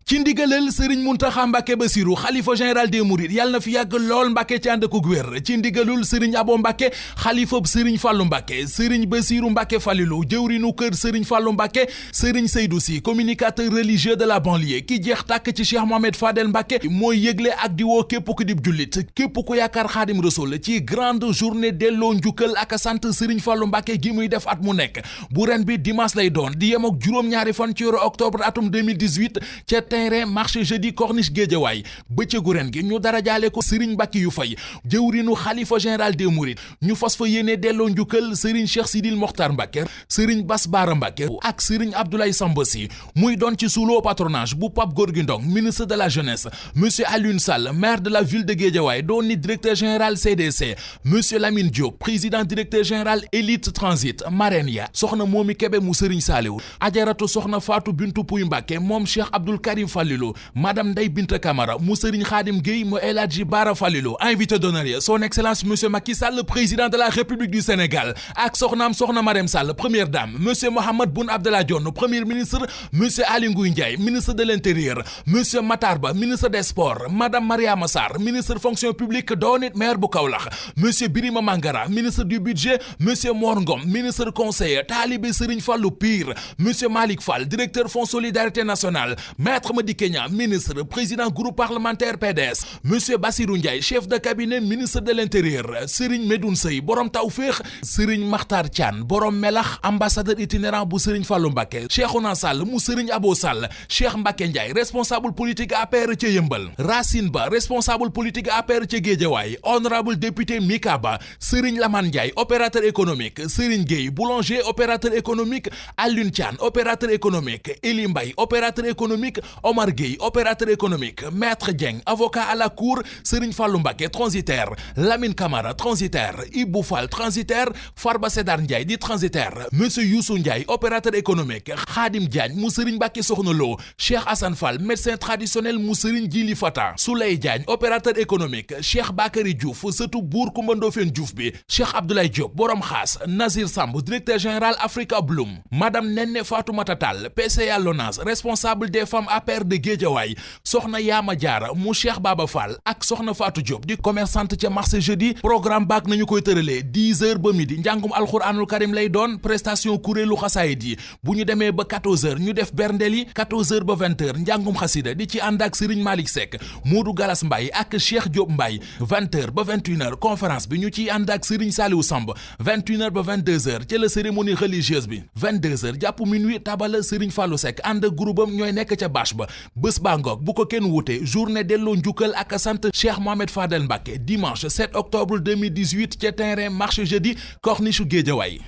ci ndigalal Serigne Mountakha Mbacké Bassirou xalifa général des Mourides yàlla na fi yàgg lool Mbacké ci ànd ak wér ci ndigalul Serigne Abo Mbacké xalifa Serigne Fallou Mbacké Serigne Bassirou Mbacké Falilou jëwrinu kër Serigne Fallou Mbacké Serigne Seydou Sy communicateur religieux de la banlieue ki jeex tàkk ci Cheikh Mohamed Fadel Mbacké mooy yëgle ak di woo képp ku dib jullit képp ku yaakaar Xaadim Rasul ci grande journée delloo njukkal ak sant Serigne Fallou Mbacké gi muy def at mu nekk bu ren bi dimanche lay doon di yem ak juróom-ñaari fan ci weeru octobre atum 2018 ca terrain marché jeudi corniche Guédiawaye bëccëgu ren gi ñu dara jaale ko Serigne Mbacké yu fay jëwrinu xalifa général des Mourides ñu fas fa yéene delloo njukkal Serigne Cheikh Sidil Mokhtar Mbacké Serigne Bass Bara Mbacké ak Serigne Abdoulaye Samba Sy muy doon ci sous le patronage bu Pape Gorgui Ndong ministre de la jeunesse monsieur Alioune Sall maire de la ville de Guédiawaye doon ni directeur général CDC monsieur Lamine Diop président directeur général Elite Transit marraine ya soxna Momi Kébé mu Serigne Saliou ajaratu soxna Fatou Bintou Pouy Mbacké moom Cheikh Abdoul Karim Fallilou madame Ndeye Binta Camara mu Serigne Khadim Gueye mu El Hadji Bara Fallilou invité d'honneur son excellence monsieur Macky Sall président de la République du Sénégal ak soxnaam soxna Marème Sall première dame monsieur Mohamed Boun Abdallah Dionne premier ministre monsieur Aly Ngouille Ndiaye ministre de l'Intérieur monsieur Matar Ba ministre des Sports madame Mariama Sarr ministre fonction publique doonit maire bu Kaolack monsieur Birima Mangara ministre du budget monsieur Mor Ngom ministre conseiller talibé Serigne Fallou Pire monsieur Malick Fall directeur fonds solidarité nationale maître Madické Niang ministre président groupe parlementaire PDS monsieur Bassirou Ndiaye chef de cabinet ministre de l'Intérieur Serigne Medoune Sey borom Tawfekh Serigne Makhtar Thiane borom Melax ambassadeur itinérant bu Serigne Fallou Mbacké Cheikhouna Sall mu Serigne Abo Sall Cheikh Mbacké Ndiaye responsable politique APR ca Yeumbeul Racine Ba responsable politique APR ca Guédiawaye honorable député Mika Ba Serigne Lamane Ndiaye opérateur économique Serigne Gueye boulanger opérateur économique Alioune Thiane opérateur économique Eli Mbaye opérateur économique Omar Gueye opérateur économique Maître Dieng avocat à la cour Serigne Fallou Mbacké transitaire Lamine Camara transitaire Ibou Fall transitaire Farba Sedar Ndiaye di transitaire monsieur Youssou Ndiaye opérateur économique Khadim Diagne mu Serigne Mbacké Soxna Lo Cheikh Assane Fall médecin traditionnel mu Serigne Djili Fata Souley Diagne opérateur économique Cheikh Bakary Diouf sëtu Buur Coumba Ndoffène Diouf bi Cheikh Abdoulaye Diop borom Xaas Nazir Samb directeur général Africa Bloom madame Nene Fatoumata Tall PCA Lonase responsable des femmes APR de Guédiawaye soxna Yaama Diarra mu Cheikh Baba Fall ak soxna Fatou Diop di commerçante ca marché jeudi programme baak nañu koy tëralee 10h ba midi njàngum alxuraanul karim lay doon prestation kuréelu xasaayid yi bu ñu demee ba 14h ñu def berndel yi 14h ba 20h njàngum xasida di ci ànd ak Serigne Malick Seck Modou Galas Mbaye ak Cheikh Diop Mbaye 20h ba 21h conférence bi ñu ciy ànd ak Serigne Saliou Samb 21h ba 22h ci la cérémonie religieuse bi 22h jàpp minuit tabala Serigne Fallou Seck ànd ak groupe am ñooy nekk ca bâche ba bés baa ngoog bu ko kenn wute journée delloo njukkal ak sant Cheikh Mohamed Fadel Mbacké dimanche 7 octobre 2018 ca terrain marché jeudi corniche Guédiawaye